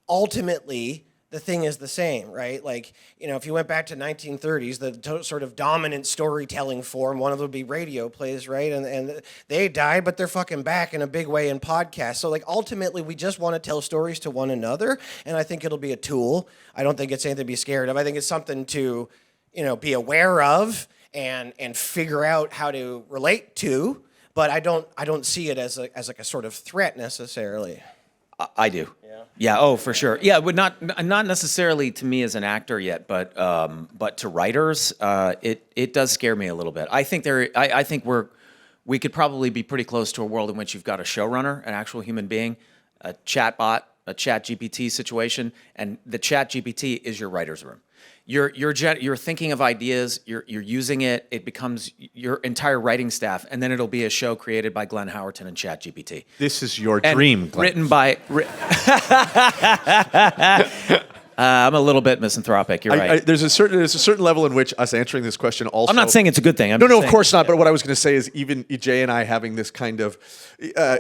ultimately, the thing is the same, right? If you went back to 1930s, the sort of dominant storytelling form, one of them would be radio plays, right? And they died, but they're fucking back in a big way in podcasts. So, ultimately, we just want to tell stories to one another, and I think it'll be a tool. I don't think it's anything to be scared of. I think it's something to, be aware of and figure out how to relate to, but I don't see it as a sort of threat necessarily. I do. Yeah. Oh, for sure. Yeah, but not necessarily to me as an actor yet, but to writers, it does scare me a little bit. I think we could probably be pretty close to a world in which you've got a showrunner, an actual human being, a chatbot, a Chat GPT situation, and the Chat GPT is your writer's room. You're thinking of ideas, you're using it, it becomes your entire writing staff, and then it'll be a show created by Glenn Howerton and ChatGPT. This is your dream, Glenn. Written by... I'm a little bit misanthropic. You're right. There's a certain level in which us answering this question also. I'm not saying it's a good thing. No, of course not. But what I was going to say is even Jay and I having this kind of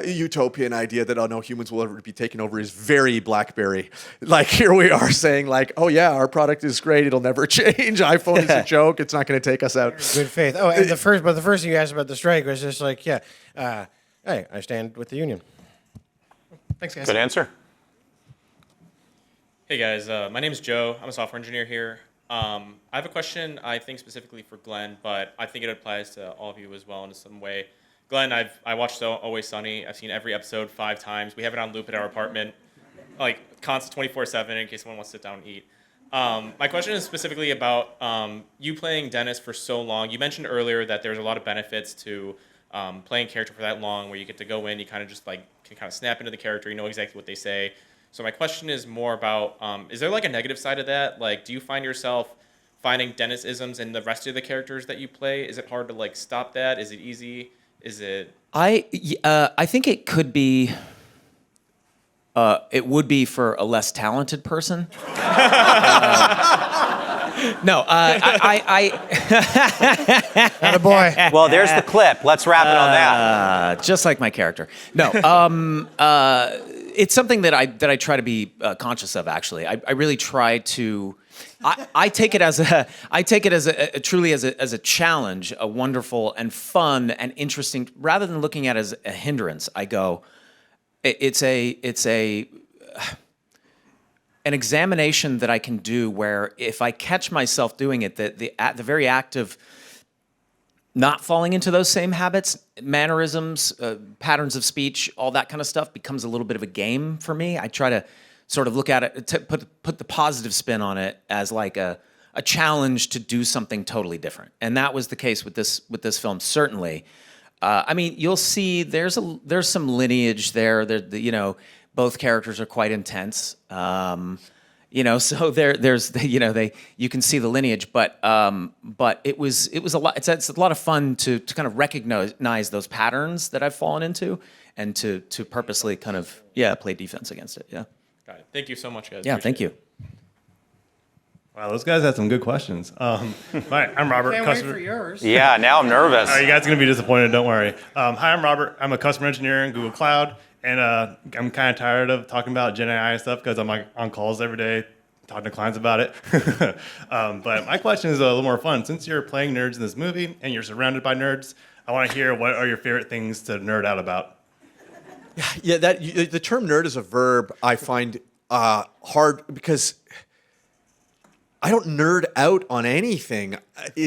utopian idea that no humans will ever be taken over is very Blackberry. Here we are saying oh yeah, our product is great. It'll never change. iPhone is a joke. It's not going to take us out. Good faith. Oh, and the first thing you asked about the strike was just hey, I stand with the union. Thanks, guys. Good answer. Hey guys, my name is Joe. I'm a software engineer here. I have a question, I think specifically for Glenn, but I think it applies to all of you as well in some way. Glenn, I watched Always Sunny. I've seen every episode 5 times. We have it on loop at our apartment, constant 24/7 in case someone wants to sit down and eat. My question is specifically about you playing Dennis for so long. You mentioned earlier that there's a lot of benefits to playing character for that long, where you get to go in, you kind of just can kind of snap into the character, you know exactly what they say. So my question is more about, is there a negative side of that? Do you find yourself finding Dennis-isms in the rest of the characters that you play? Is it hard to stop that? Is it easy? Is it? I think it could be. It would be for a less talented person. No, Attaboy. Well, there's the clip. Let's wrap it on that. just like my character. No, it's something that I try to be conscious of. Actually, I really try to. I take it as a truly as a challenge, a wonderful and fun and interesting. Rather than looking at it as a hindrance, I go, it's an examination that I can do where if I catch myself doing it, the very act of not falling into those same habits, mannerisms, patterns of speech, all that kind of stuff becomes a little bit of a game for me. I try to sort of look at it, to put the positive spin on it as like a challenge to do something totally different. And that was the case with this film, certainly. I mean, you'll see there's some lineage there. Both characters are quite intense. So there's you can see the lineage, but it was a lot. It's a lot of fun to kind of recognize those patterns that I've fallen into, and to purposely kind of play defense against it. Yeah. Got it. Thank you so much, guys. Yeah. Appreciate Thank you. Wow, those guys had some good questions. Hi, I'm Robert. Can't wait for yours. Yeah, now I'm nervous. You guys are going to be disappointed, don't worry. Hi, I'm Robert. I'm a customer engineer in Google Cloud, and I'm kind of tired of talking about Gen AI and stuff because I'm like on calls every day talking to clients about it. But my question is a little more fun. Since you're playing nerds in this movie and you're surrounded by nerds, I want to hear what are your favorite things to nerd out about? Yeah, the term nerd as a verb I find hard because I don't nerd out on anything.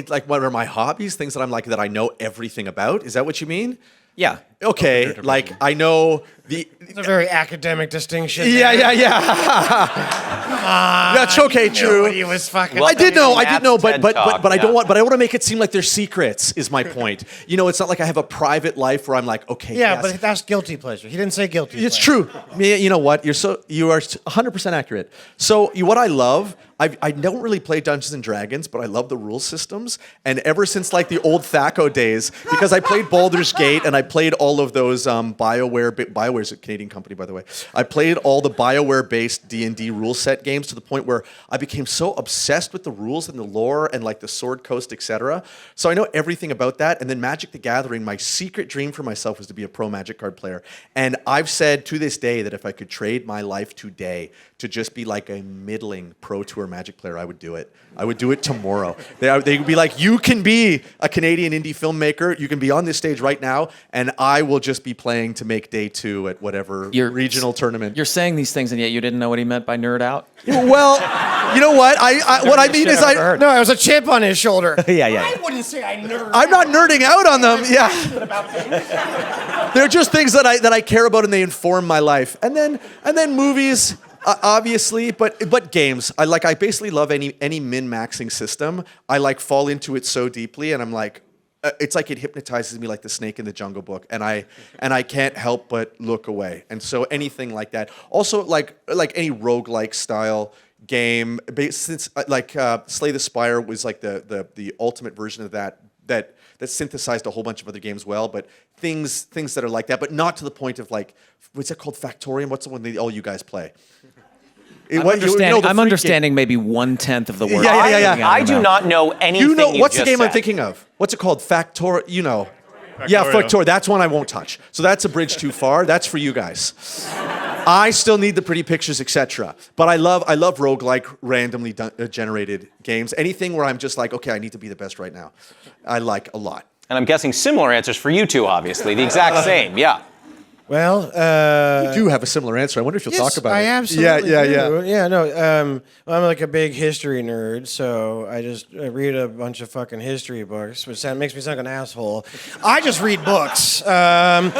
Like, what are my hobbies? Things that I'm like that I know everything about. Is that what you mean? Yeah. Okay, like I know the. It's a very academic distinction. Yeah. That's okay. True. He was fucking. I did know, TED but Talk, I don't yeah. want. But I want to make it seem like they're secrets. Is my point. It's not like I have a private life where I'm like, okay. Yeah, yes. but that's guilty pleasure. He didn't say guilty. It's pleasure. true. You know what? You are 100% accurate. So what I love, I don't really play Dungeons and Dragons, but I love the rule systems. And ever since like the old THACO days, because I played Baldur's Gate and I played all of those BioWare's a Canadian company, by the way. I played all the BioWare-based D&D rule set games to the point where I became so obsessed with the rules and the lore and like the Sword Coast, etc. So I know everything about that. And then Magic the Gathering, my secret dream for myself was to be a pro Magic card player. And I've said to this day that if I could trade my life today to just be like a middling Pro Tour Magic player, I would do it. I would do it tomorrow. They would be like, you can be a Canadian indie filmmaker. You can be on this stage right now, and I will just be playing to make day 2 at whatever regional tournament. You're saying these things, and yet you didn't know what he meant by nerd out? Well, you know what? What I mean is No, it was a chip on his shoulder. Yeah. I wouldn't say I nerd. I'm not nerding out on them. Yeah. They're just things that I care about, and they inform my life. And then movies. Obviously, but games. I basically love any min-maxing system. I fall into it so deeply, and I'm like, it's like it hypnotizes me like the snake in the Jungle Book, and I can't help but look away. And so anything like that. Also, like any roguelike style game, since Slay the Spire was like the ultimate version of that synthesized a whole bunch of other games well, but things that are like that, but not to the point of like, what's it called, Factorium? What's the one that all you guys play? I'm understanding maybe 1/10 of the word. Yeah. I do not know anything. What's the just game I'm said. thinking of? What's it called? Factor. Yeah, Factorial. Factorial. That's one I won't touch. So that's a bridge too far. That's for you guys. I still need the pretty pictures, etc. But I love roguelike, randomly generated games. Anything where I'm just like, okay, I need to be the best right now. I like a lot. And I'm guessing similar answers for you two, obviously. The exact same, yeah. Well, You do have a similar answer. I wonder if you'll talk about it. I absolutely do. Yeah. Yeah, no, I'm like a big history nerd, so I just read a bunch of fucking history books, which makes me sound like an asshole. I just read books. And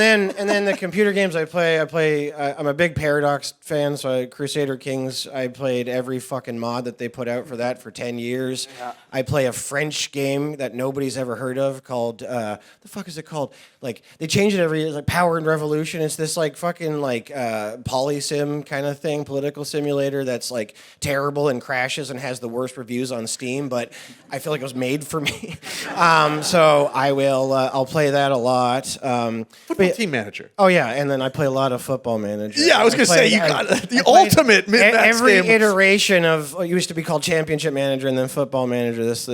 then the computer games I play. I'm a big Paradox fan, so Crusader Kings. I played every fucking mod that they put out for that for 10 years. Yeah. I play a French game that nobody's ever heard of called the fuck is it called? Like they change it every it's like Power and Revolution. It's this like fucking like polysim kind of thing, political simulator that's like terrible and crashes and has the worst reviews on Steam. But I feel like it was made for me, so I'll play that a lot. Football team manager. Oh yeah, and then I play a lot of Football Manager. Yeah, I was gonna say you got the ultimate min-max every game. iteration of what used to be called Championship Manager and then Football Manager. This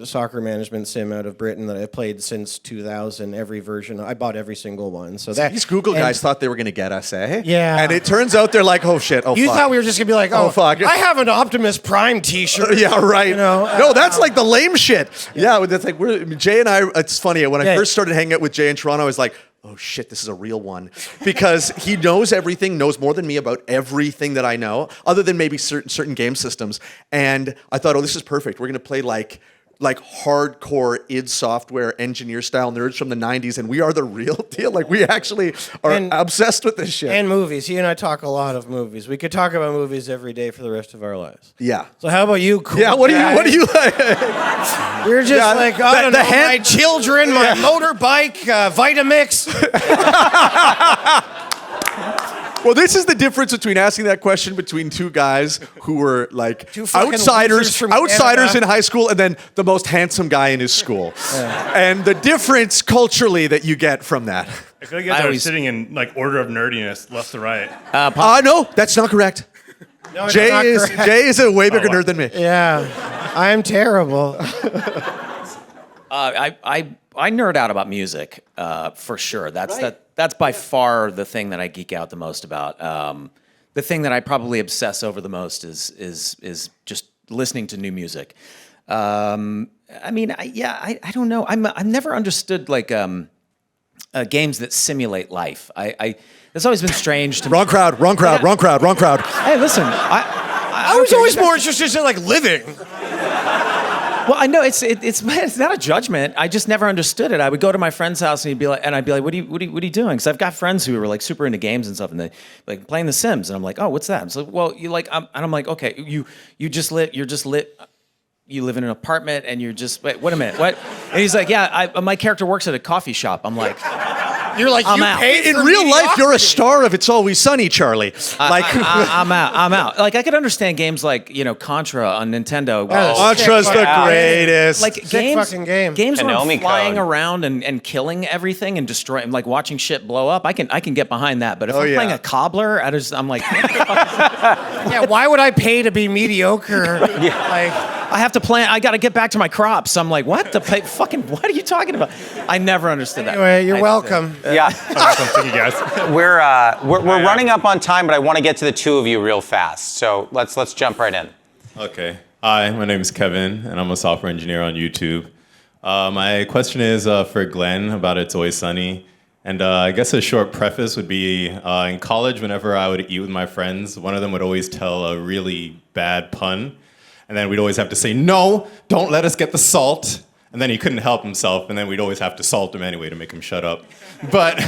soccer management sim out of Britain that I've played since 2000. Every version, I bought every single one. So that These Google guys thought they were gonna get us, eh? Yeah. And it turns out they're like, oh shit, oh you fuck. thought we were just gonna be like, Oh, fuck. I have an Optimus Prime T-shirt. Yeah, right. You know, no, that's like the lame shit. Yeah, that's like Jay and I. It's funny when I Yeah. first started hanging out with Jay in Toronto, I was like, oh shit, this is a real one, because he knows everything, knows more than me about everything that I know, other than maybe certain game systems. And I thought, oh, this is perfect. We're gonna play like hardcore id Software engineer style nerds from the 90s, and we are the real deal. Like, we actually are obsessed with this shit. And movies. He and I talk a lot of movies. We could talk about movies every day for the rest of our lives. Yeah. So how about you? Cool Yeah, what do you like? We're just Yeah, like, I don't know, hand- my children, my motorbike, Vitamix. Well, this is the difference between asking that question between two guys who were like Two fucking losers outsiders from in Canada. high school, and then the most handsome guy in his school. And the difference culturally that you get from that. I feel like you guys are sitting in like order of nerdiness, left to right. No, that's not correct. No, it's Jay not is correct. Jay is a way bigger nerd than me. Yeah, I'm terrible. I nerd out about music for sure. That's by far the thing that I geek out the most about. The thing that I probably obsess over the most is just listening to new music. I don't know. I've never understood like games that simulate life. It's always been strange to me. Wrong crowd. Hey, listen. I was always more interested in like living. Well, I know it's not a judgment. I just never understood it. I would go to my friend's house and I'd be like, what are you doing? Because I've got friends who are like super into games and stuff, and they like playing The Sims, and I'm like, oh, what's that? So, well, you like, and I'm like, okay, you're just lit. You live in an apartment, and you're just wait a minute, what? And he's like, yeah, my character works at a coffee shop. I'm like. You're like, I'm you out. paid In for real life, mediocrity. you're a star of It's Always Sunny, Charlie. I'm out. Like I could understand games like Contra on Nintendo. Contra's the greatest. Like Sick fucking game. Games where I'm Konami flying code. around and killing everything and destroying, like watching shit blow up. I can get behind that. But if Oh, I'm yeah. playing a cobbler, I'm like, Yeah, why would I pay to be mediocre? Like, I have to plan. I got to get back to my crops. I'm like, what? What are you talking about? I never understood that. anyway, you're welcome. Yeah. Thank you guys. We're running up on time, but I want to get to the two of you real fast. So let's jump right in. Okay. Hi, my name is Kevin, and I'm a software engineer on YouTube. My question is for Glenn about It's Always Sunny. And I guess a short preface would be, in college, whenever I would eat with my friends, one of them would always tell a really bad pun. And then we'd always have to say, no, don't let us get the salt. And then he couldn't help himself, and then we'd always have to salt him anyway to make him shut up. But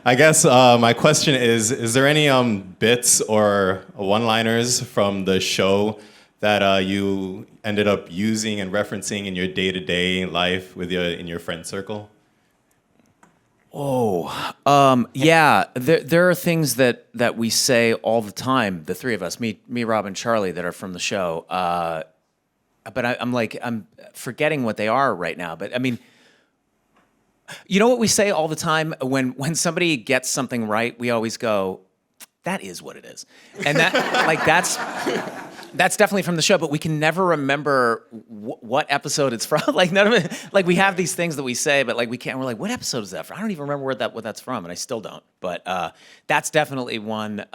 I guess my question is there any bits or one-liners from the show that you ended up using and referencing in your day-to-day life in your friend circle? Yeah, there are things that we say all the time, the three of us, me, Rob, and Charlie, that are from the show. But I'm forgetting what they are right now. But I mean, you know what we say all the time when somebody gets something right, we always go, "That is what it is," and that's definitely from the show. But we can never remember what episode it's from. Like none of it. Like we have these things that we say, but like we can't. We're like, "What episode is that from?" I don't even remember what that's from, and I still don't. But that's definitely one.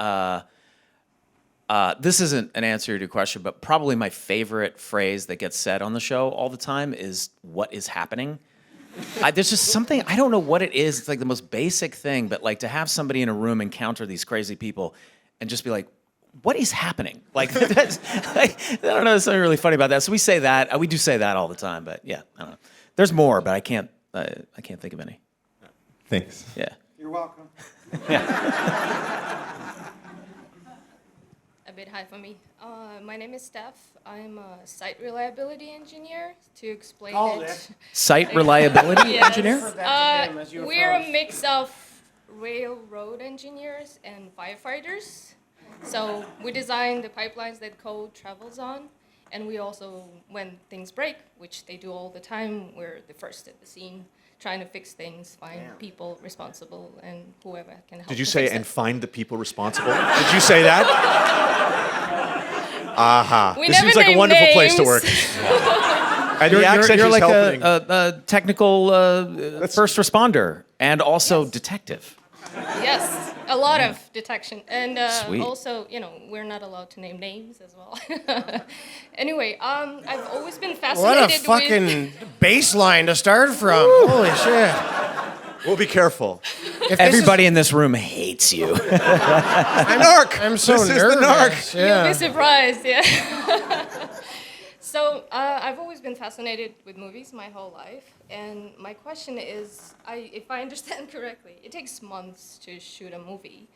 This isn't an answer to your question, but probably my favorite phrase that gets said on the show all the time is "What is happening?" There's just something, I don't know what it is. It's like the most basic thing, but like to have somebody in a room encounter these crazy people and just be like, what is happening? Like, that's, I don't know, there's something really funny about that. So we say that, we do say that all the time, but yeah, I don't know. There's more, but I can't think of any. Thanks. Yeah. You're welcome. A bit high for me. My name is Steph. I'm a site reliability engineer. To explain Called it. it. Site reliability Yes. engineer? Back to him as you We're approach. a mix of railroad engineers and firefighters. So we design the pipelines that coal travels on. And we also, when things break, which they do all the time, we're the first at the scene, trying to fix things, find people responsible, and whoever can help. Did you to say, fix and it. find the people responsible? Did you say that? Aha. We This never seems like a name wonderful place to names. work. And the accent You're is like helping. a technical first responder and also detective. Yes, a lot of detection. And Sweet. also, we're not allowed to name names as well. Anyway, I've always been What fascinated a with... fucking baseline to start from. Holy shit. We'll be careful. Everybody in this room hates you. Narc! I'm so This is nervous. the narc. You'll be surprised, yeah. So I've always been fascinated with movies my whole life, and my question is, if I understand correctly, it takes months to shoot a movie,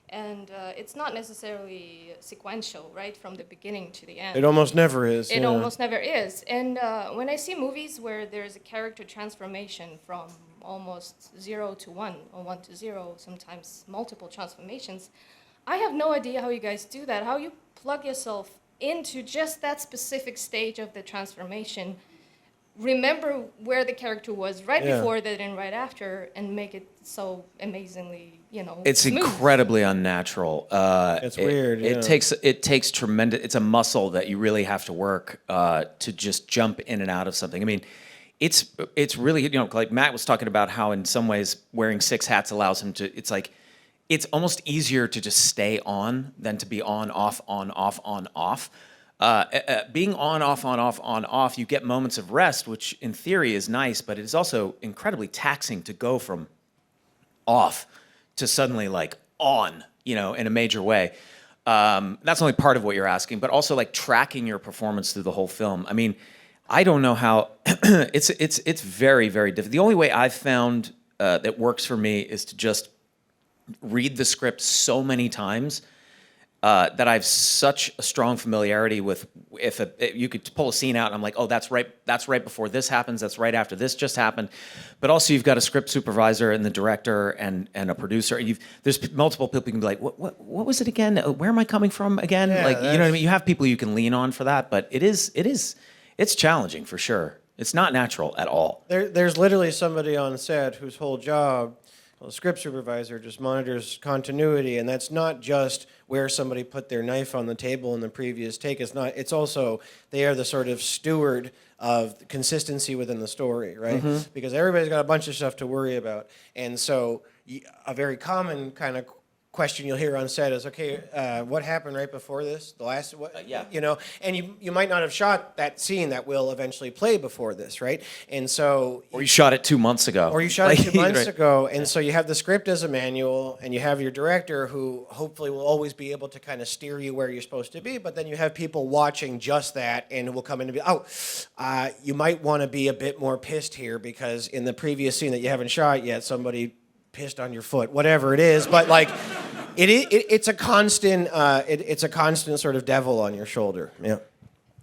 and it's not necessarily sequential, right, from the beginning to the end. It almost never is. It yeah. almost never is. And when I see movies where there's a character transformation from almost 0 to 1 or 1 to 0, sometimes multiple transformations, I have no idea how you guys do that, how you plug yourself into just that specific stage of the transformation, remember where the character was right before that and right after, and make it so amazingly, It's smooth. incredibly unnatural. It's weird, yeah. It takes tremendous. It's a muscle that you really have to work to just jump in and out of something. I mean, it's really like Matt was talking about how in some ways wearing 6 hats allows him to. It's like it's almost easier to just stay on than to be on, off, on, off, on, off. Being on, off, on, off, on, off, you get moments of rest, which in theory is nice, but it is also incredibly taxing to go from off to suddenly like on, in a major way. That's only part of what you're asking, but also like tracking your performance through the whole film. I mean, I don't know how it's very, very difficult. The only way I've found that works for me is to just read the script so many times that I have such a strong familiarity with. If you could pull a scene out, and I'm like, oh, that's right before this happens. That's right after this just happened. But also, you've got a script supervisor and the director and a producer. And there's multiple people you can be like, what was it again? Where am I coming from again? Yeah, you know what I mean. You have people you can lean on for that, but it's challenging for sure. It's not natural at all. There's literally somebody on set whose whole job, the script supervisor, just monitors continuity, and that's not just where somebody put their knife on the table in the previous take. It's also they are the sort of steward of consistency within the story, right? Mm-hmm. Because everybody's got a bunch of stuff to worry about, and so a very common kind of question you'll hear on set is, okay, what happened right before this? The last, yeah. And you might not have shot that scene that will eventually play before this, right? And so, Or you shot it 2 months ago. or you shot it 2 months right. ago, and so you have the script as a manual, and you have your director who hopefully will always be able to kind of steer you where you're supposed to be, but then you have people watching just that and who will come in and be, you might want to be a bit more pissed here because in the previous scene that you haven't shot yet, somebody pissed on your foot, whatever it is, but like, it's a constant it's a constant sort of devil on your shoulder. Yeah.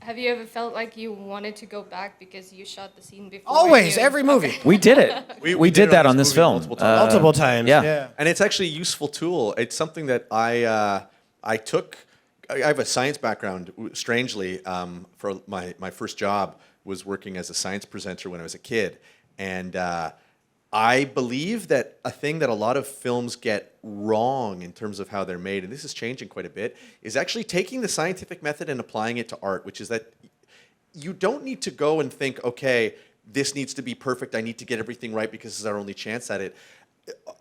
Have you ever felt like you wanted to go back because you shot the scene before? Always, every movie. We did it. We did that on this movie film multiple times. Multiple times. yeah. And it's actually a useful tool. It's something that I took. I have a science background, strangely. For my first job was working as a science presenter when I was a kid. And I believe that a thing that a lot of films get wrong in terms of how they're made, and this is changing quite a bit, is actually taking the scientific method and applying it to art, which is that you don't need to go and think, okay, this needs to be perfect, I need to get everything right because this is our only chance at it.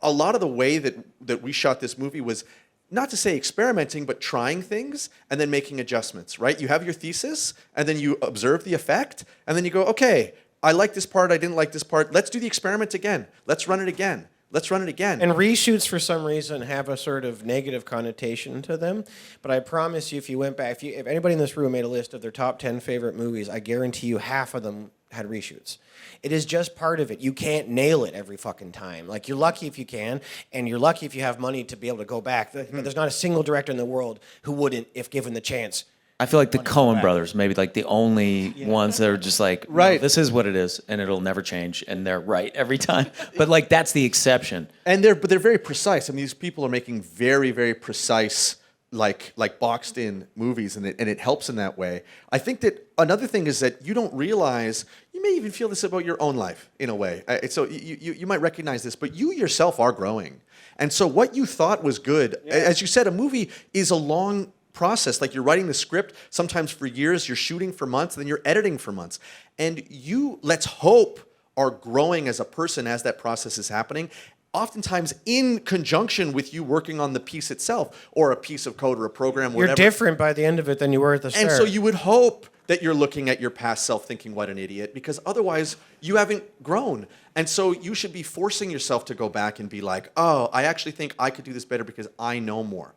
A lot of the way that we shot this movie was not to say experimenting, but trying things and then making adjustments, right? You have your thesis, and then you observe the effect, and then you go, okay, I like this part, I didn't like this part. Let's do the experiment again. Let's run it again. Let's run it again. And reshoots, for some reason, have a sort of negative connotation to them. But I promise you, if you went back, if anybody in this room made a list of their top 10 favorite movies, I guarantee you half of them had reshoots. It is just part of it. You can't nail it every fucking time. Like, you're lucky if you can, and you're lucky if you have money to be able to go back. There's not a single director in the world who wouldn't, if given the chance, I feel like the Coen brothers, maybe like the only ones that are just like, Right. "No, this is what it is, and it'll never change, and they're right every time. But like that's the exception. And they're very precise. I mean, these people are making very, very precise, like boxed in movies, and it helps in that way. I think that another thing is that you don't realize, you may even feel this about your own life in a way. So you might recognize this, but you yourself are growing. And so what you thought was good, as you said, a movie is a long process. Like you're writing the script, sometimes for years, you're shooting for months, then you're editing for months. And you, let's hope, are growing as a person as that process is happening, oftentimes in conjunction with you working on the piece itself, or a piece of code or a program, whatever. You're different by the end of it than you were at the start. And so you would hope that you're looking at your past self thinking, what an idiot, because otherwise you haven't grown. And so you should be forcing yourself to go back and be like, oh, I actually think I could do this better because I know more.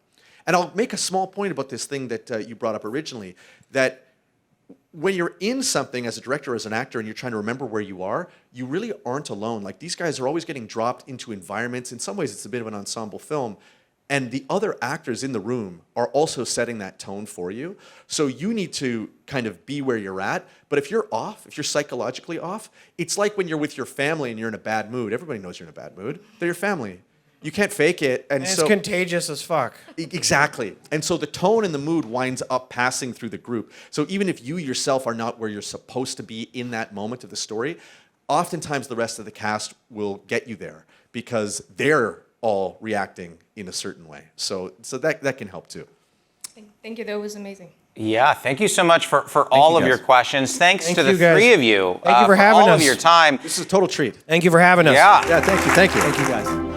And I'll make a small point about this thing that you brought up originally, that when you're in something as a director or as an actor and you're trying to remember where you are, you really aren't alone. Like these guys are always getting dropped into environments. In some ways, it's a bit of an ensemble film. And the other actors in the room are also setting that tone for you. So you need to kind of be where you're at. But if you're off, if you're psychologically off, it's like when you're with your family and you're in a bad mood. Everybody knows you're in a bad mood. They're your family. You can't fake it. And it's so contagious as fuck. Exactly. And so the tone and the mood winds up passing through the group. So even if you yourself are not where you're supposed to be in that moment of the story, oftentimes the rest of the cast will get you there because they're all reacting in a certain way. So that can help too. Thank you. That was amazing. Yeah, thank you so much for all of your questions. Thanks to the three of you. Thank you for having all us. of your time. This is a total treat. Thank you for having us. Yeah. Yeah, thank you. Thank you guys.